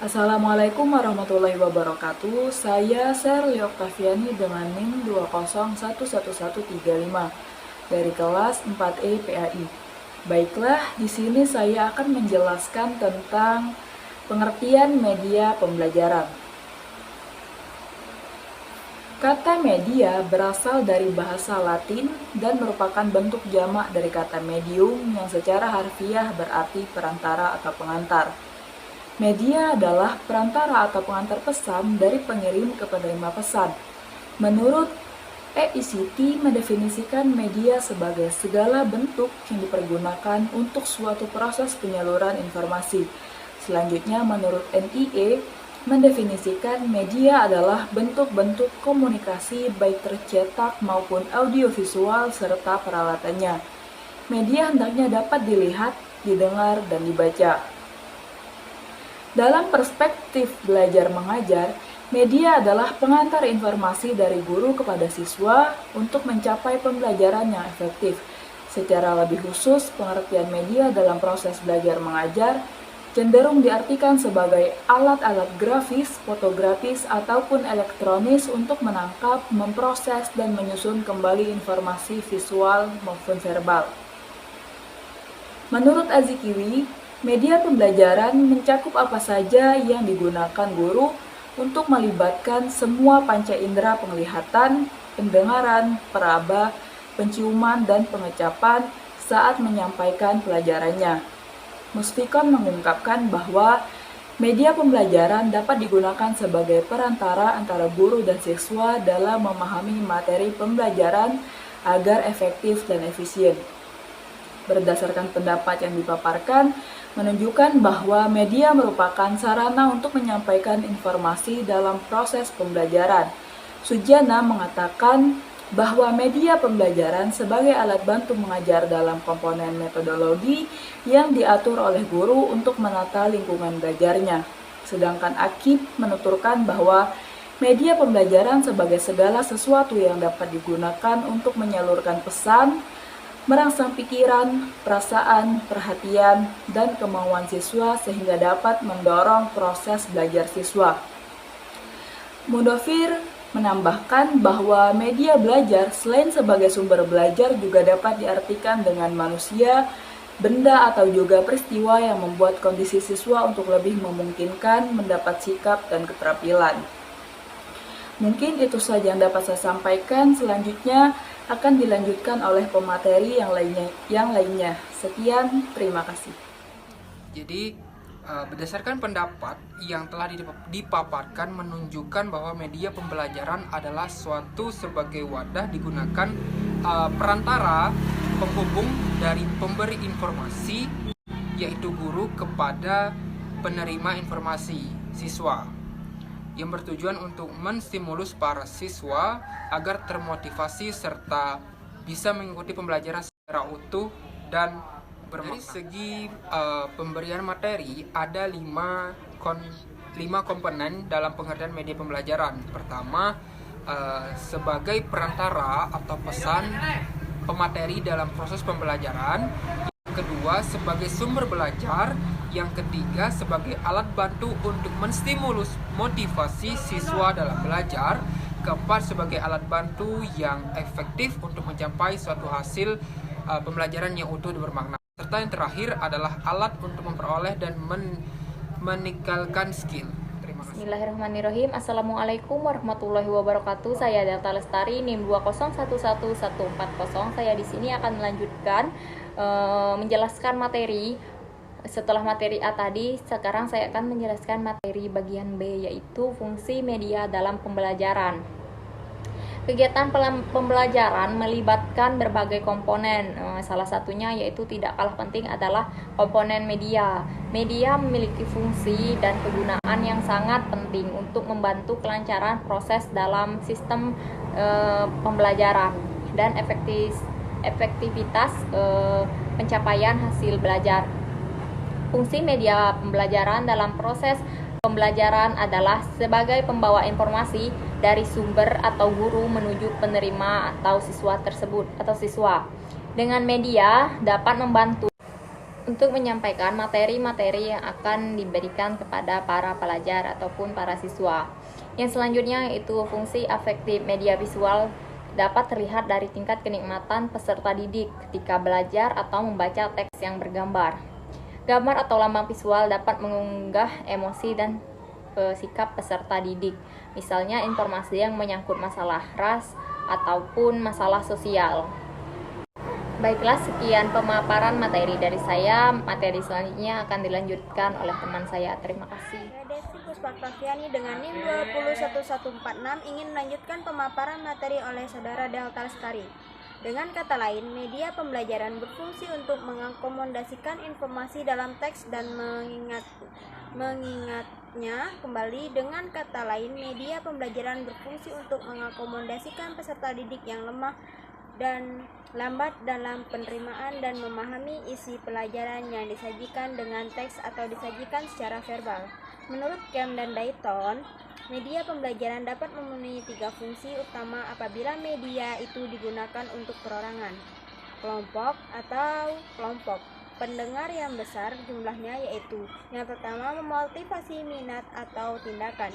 Assalamualaikum warahmatullahi wabarakatuh. Saya Sherly Oktaviani dengan NIM 2011135 dari kelas 4E PAI. Baiklah, di sini saya akan menjelaskan tentang pengertian media pembelajaran. Kata media berasal dari bahasa Latin dan merupakan bentuk jamak dari kata medium yang secara harfiah berarti perantara atau pengantar. Media adalah perantara atau pengantar pesan dari pengirim ke penerima pesan. Menurut EICT mendefinisikan media sebagai segala bentuk yang dipergunakan untuk suatu proses penyaluran informasi. Selanjutnya, menurut NIE, mendefinisikan media adalah bentuk-bentuk komunikasi baik tercetak maupun audiovisual serta peralatannya. Media hendaknya dapat dilihat, didengar, dan dibaca. Dalam perspektif belajar mengajar, media adalah pengantar informasi dari guru kepada siswa untuk mencapai pembelajaran yang efektif. Secara lebih khusus, pengertian media dalam proses belajar mengajar cenderung diartikan sebagai alat-alat grafis, fotografis, ataupun elektronis untuk menangkap, memproses, dan menyusun kembali informasi visual maupun verbal. Menurut Azikiwe, media pembelajaran mencakup apa saja yang digunakan guru untuk melibatkan semua panca indera penglihatan, pendengaran, peraba, penciuman, dan pengecapan saat menyampaikan pelajarannya. Musfikon mengungkapkan bahwa media pembelajaran dapat digunakan sebagai perantara antara guru dan siswa dalam memahami materi pembelajaran agar efektif dan efisien. Berdasarkan pendapat yang dipaparkan, menunjukkan bahwa media merupakan sarana untuk menyampaikan informasi dalam proses pembelajaran. Sujana mengatakan bahwa media pembelajaran sebagai alat bantu mengajar dalam komponen metodologi yang diatur oleh guru untuk menata lingkungan belajarnya. Sedangkan Akib menuturkan bahwa media pembelajaran sebagai segala sesuatu yang dapat digunakan untuk menyalurkan pesan, merangsang pikiran, perasaan, perhatian, dan kemauan siswa sehingga dapat mendorong proses belajar siswa. Mudofir menambahkan bahwa media belajar selain sebagai sumber belajar juga dapat diartikan dengan manusia, benda, atau juga peristiwa yang membuat kondisi siswa untuk lebih memungkinkan mendapat sikap dan keterampilan. Mungkin itu saja yang dapat saya sampaikan. Selanjutnya akan dilanjutkan oleh pemateri yang lainnya. Sekian, terima kasih. Jadi berdasarkan pendapat yang telah dipaparkan menunjukkan bahwa media pembelajaran adalah suatu sebagai wadah digunakan perantara penghubung dari pemberi informasi yaitu guru kepada penerima informasi siswa yang bertujuan untuk menstimulus para siswa agar termotivasi serta bisa mengikuti pembelajaran secara utuh dan bermakna. Dari segi pemberian materi ada 5 komponen dalam pengertian media pembelajaran. Pertama, sebagai perantara atau pesan pemateri dalam proses pembelajaran. Yang kedua, sebagai sumber belajar. Yang ketiga, sebagai alat bantu untuk menstimulus motivasi siswa dalam belajar. Keempat, sebagai alat bantu yang efektif untuk mencapai suatu hasil pembelajaran yang utuh dan bermakna. Serta yang terakhir adalah alat untuk memperoleh dan meningkatkan skill. Terima kasih. Bismillahirrahmanirrahim. Assalamualaikum warahmatullahi wabarakatuh. Saya Delta Lestari, NIM 2011140. Saya di sini akan melanjutkan menjelaskan materi. Setelah materi A tadi, sekarang saya akan menjelaskan materi bagian B, yaitu fungsi media dalam pembelajaran. Kegiatan pembelajaran melibatkan berbagai komponen. Salah satunya yaitu tidak kalah penting adalah komponen media. Media memiliki fungsi dan kegunaan yang sangat penting untuk membantu kelancaran proses dalam sistem pembelajaran dan efektivitas pencapaian hasil belajar. Fungsi media pembelajaran dalam proses pembelajaran adalah sebagai pembawa informasi dari sumber atau guru menuju penerima atau siswa tersebut atau siswa. Dengan media dapat membantu untuk menyampaikan materi-materi yang akan diberikan kepada para pelajar ataupun para siswa. Yang selanjutnya yaitu fungsi afektif media visual dapat terlihat dari tingkat kenikmatan peserta didik ketika belajar atau membaca teks yang bergambar. Gambar atau lambang visual dapat mengunggah emosi dan sikap peserta didik, misalnya informasi yang menyangkut masalah ras ataupun masalah sosial. Baiklah, sekian pemaparan materi dari saya. Materi selanjutnya akan dilanjutkan oleh teman saya. Terima kasih. Saya Desi Puspaklaviani dengan NIM 20146 ingin melanjutkan pemaparan materi oleh Saudara Delta Lestari. Dengan kata lain, media pembelajaran berfungsi untuk mengakomodasikan informasi dalam teks dan mengingatnya kembali. Dengan kata lain, media pembelajaran berfungsi untuk mengakomodasikan peserta didik yang lemah dan lambat dalam penerimaan dan memahami isi pelajaran yang disajikan dengan teks atau disajikan secara verbal. Menurut Kem dan Dayton, media pembelajaran dapat memenuhi 3 fungsi utama apabila media itu digunakan untuk perorangan, kelompok atau kelompok pendengar yang besar jumlahnya, yaitu yang pertama memotivasi minat atau tindakan,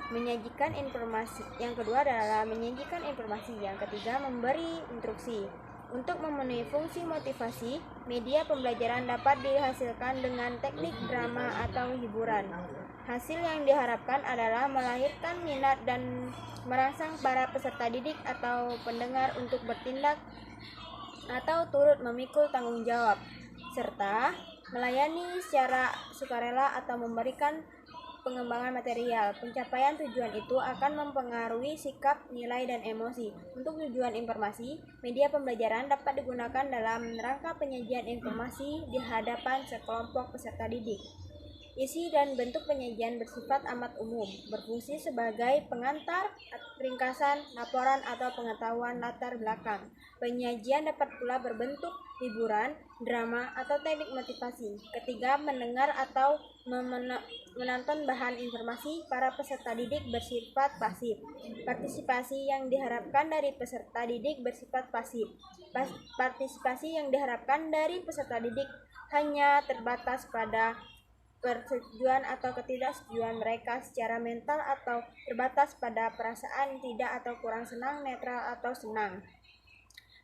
menyajikan informasi. Yang kedua adalah menyajikan informasi. Yang ketiga memberi instruksi. Untuk memenuhi fungsi motivasi, media pembelajaran dapat dihasilkan dengan teknik drama atau hiburan. Hasil yang diharapkan adalah melahirkan minat dan merangsang para peserta didik atau pendengar untuk bertindak atau turut memikul tanggung jawab, serta melayani secara sukarela atau memberikan pengembangan material. Pencapaian tujuan itu akan mempengaruhi sikap, nilai, dan emosi. Untuk tujuan informasi, media pembelajaran dapat digunakan dalam rangka penyajian informasi di hadapan sekelompok peserta didik. Isi dan bentuk penyajian bersifat amat umum, berfungsi sebagai pengantar, ringkasan, laporan, atau pengetahuan latar belakang. Penyajian dapat pula berbentuk hiburan, drama, atau teknik motivasi. Ketiga, mendengar atau menonton bahan informasi para peserta didik bersifat pasif. Partisipasi yang diharapkan dari peserta didik bersifat pasif. Partisipasi yang diharapkan dari peserta didik hanya terbatas pada persetujuan atau ketidaksetujuan mereka secara mental, atau terbatas pada perasaan tidak atau kurang senang, netral, atau senang.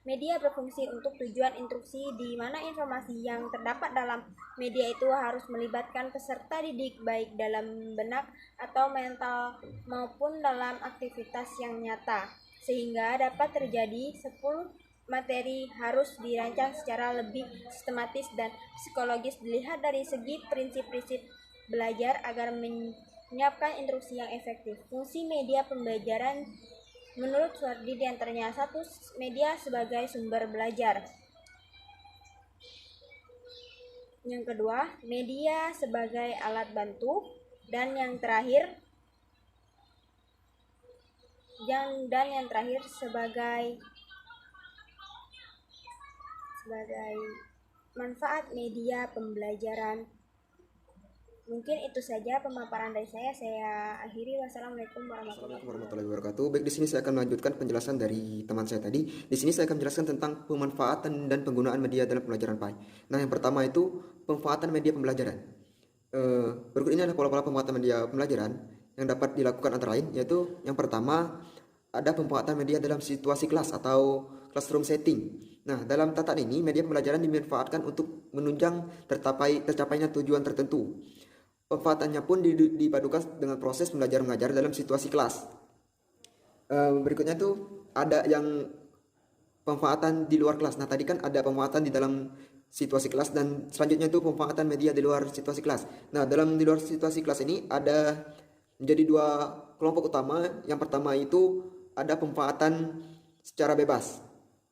Media berfungsi untuk tujuan instruksi, di mana informasi yang terdapat dalam media itu harus melibatkan peserta didik baik dalam benak atau mental maupun dalam aktivitas yang nyata. Sehingga dapat terjadi 10 materi harus dirancang secara lebih sistematis dan psikologis, dilihat dari segi prinsip-prinsip belajar agar menyiapkan instruksi yang efektif. Fungsi media pembelajaran menurut Suwardi diantaranya: 1. Media sebagai sumber belajar. Yang kedua, media sebagai alat bantu. Dan yang terakhir sebagai manfaat media pembelajaran. Mungkin itu saja pemaparan dari saya. Saya akhiri. Wassalamualaikum warahmatullahi wabarakatuh. Baik, di sini saya akan melanjutkan penjelasan dari teman saya tadi. Di sini saya akan menjelaskan tentang pemanfaatan dan penggunaan media dalam pembelajaran PAI. Nah, yang pertama itu pemanfaatan media pembelajaran. Berikut ini adalah pola-pola pemanfaatan media pembelajaran yang dapat dilakukan antara lain, yaitu yang pertama ada pemanfaatan media dalam situasi kelas atau classroom setting. Nah, dalam tatanan ini media pembelajaran dimanfaatkan untuk menunjang tercapainya tujuan tertentu. Pemanfaatannya pun dipadukan dengan proses belajar mengajar dalam situasi kelas. Berikutnya tuh ada yang pemanfaatan di luar kelas. Nah, tadi kan ada pemanfaatan di dalam situasi kelas, dan selanjutnya itu pemanfaatan media di luar situasi kelas. Nah, dalam di luar situasi kelas ini ada menjadi 2 kelompok utama. Yang pertama itu ada pemanfaatan secara bebas.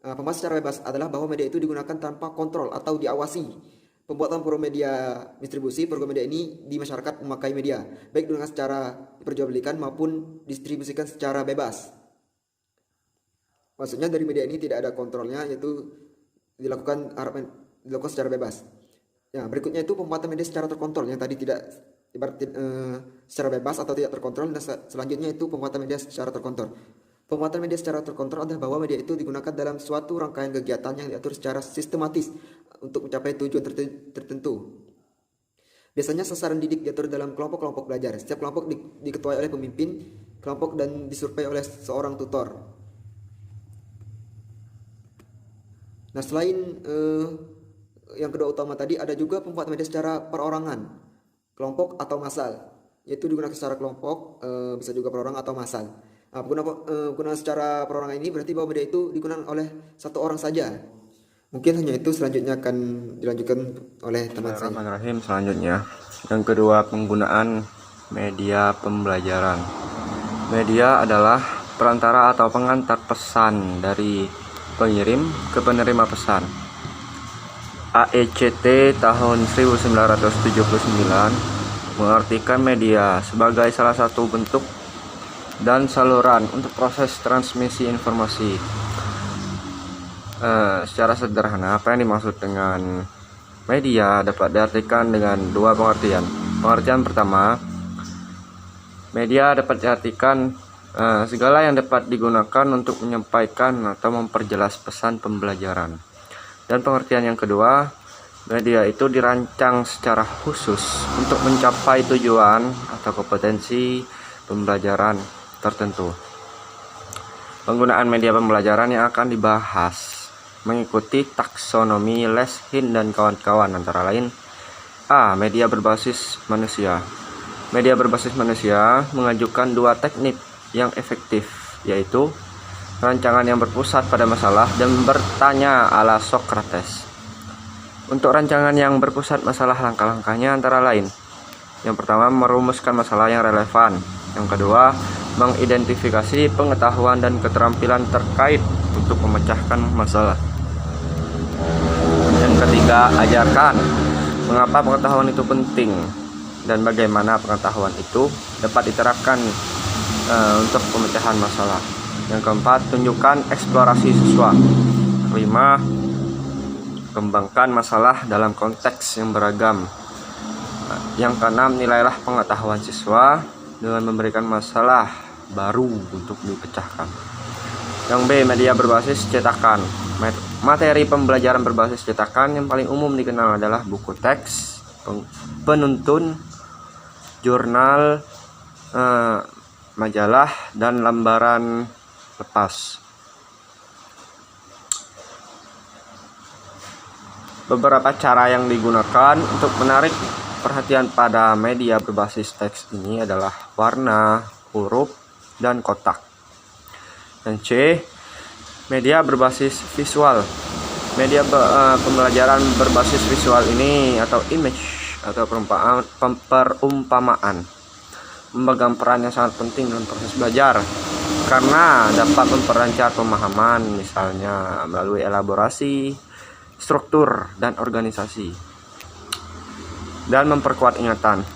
Pemanfaatan secara bebas adalah bahwa media itu digunakan tanpa kontrol atau diawasi. Pembuatan program media distribusi program media ini di masyarakat memakai media baik dengan secara diperjualbelikan maupun distribusikan secara bebas. Maksudnya dari media ini tidak ada kontrolnya, yaitu dilakukan secara bebas. Ya, berikutnya itu pemanfaatan media secara terkontrol, yang tadi tidak secara bebas atau tidak terkontrol. Dan selanjutnya itu pemanfaatan media secara terkontrol. Pemanfaatan media secara terkontrol adalah bahwa media itu digunakan dalam suatu rangkaian kegiatan yang diatur secara sistematis untuk mencapai tujuan tertentu. Biasanya sasaran didik diatur dalam kelompok-kelompok belajar. Setiap kelompok diketuai oleh pemimpin kelompok dan disurvei oleh seorang tutor. Nah, selain yang kedua utama tadi, ada juga pemanfaatan media secara perorangan, kelompok atau massal, yaitu digunakan secara kelompok, bisa juga perorangan atau massal. Nah, penggunaan secara perorangan ini berarti bahwa media itu digunakan oleh satu orang saja. Mungkin hanya itu, selanjutnya akan dilanjutkan oleh teman saya. Bismillahirrahmanirrahim. Selanjutnya, yang kedua, penggunaan media pembelajaran. Media adalah perantara atau pengantar pesan dari pengirim ke penerima pesan. AECT tahun 1979 mengartikan media sebagai salah satu bentuk dan saluran untuk proses transmisi informasi. Secara sederhana, apa yang dimaksud dengan media dapat diartikan dengan dua pengertian. Pengertian pertama, media dapat diartikan segala yang dapat digunakan untuk menyampaikan atau memperjelas pesan pembelajaran. Dan pengertian yang kedua, media itu dirancang secara khusus untuk mencapai tujuan atau kompetensi pembelajaran tertentu. Penggunaan media pembelajaran yang akan dibahas mengikuti taksonomi Leshin dan kawan-kawan, antara lain: A. Media berbasis manusia. Media berbasis manusia mengajukan dua teknik yang efektif, yaitu rancangan yang berpusat pada masalah dan bertanya ala Socrates. Untuk rancangan yang berpusat masalah, langkah-langkahnya antara lain: yang pertama, merumuskan masalah yang relevan. Yang kedua, mengidentifikasi pengetahuan dan keterampilan terkait untuk memecahkan masalah. Yang ketiga, ajarkan mengapa pengetahuan itu penting dan bagaimana pengetahuan itu dapat diterapkan untuk pemecahan masalah. Yang keempat, tunjukkan eksplorasi siswa. Kelima, kembangkan masalah dalam konteks yang beragam. Yang keenam, nilailah pengetahuan siswa dengan memberikan masalah baru untuk dipecahkan. Yang B, media berbasis cetakan. Materi pembelajaran berbasis cetakan yang paling umum dikenal adalah buku teks, penuntun, jurnal, majalah, dan lembaran lepas. Beberapa cara yang digunakan untuk menarik perhatian pada media berbasis teks ini adalah warna, huruf, dan kotak. Dan C, media berbasis visual. Media pembelajaran berbasis visual ini atau image atau perumpamaan memegang peran yang sangat penting dalam proses belajar, karena dapat memperlancar pemahaman, misalnya melalui elaborasi, struktur, dan organisasi, dan memperkuat ingatan.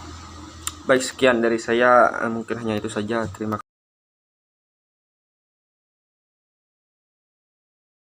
Baik, sekian dari saya, mungkin hanya itu saja. Terima kasih.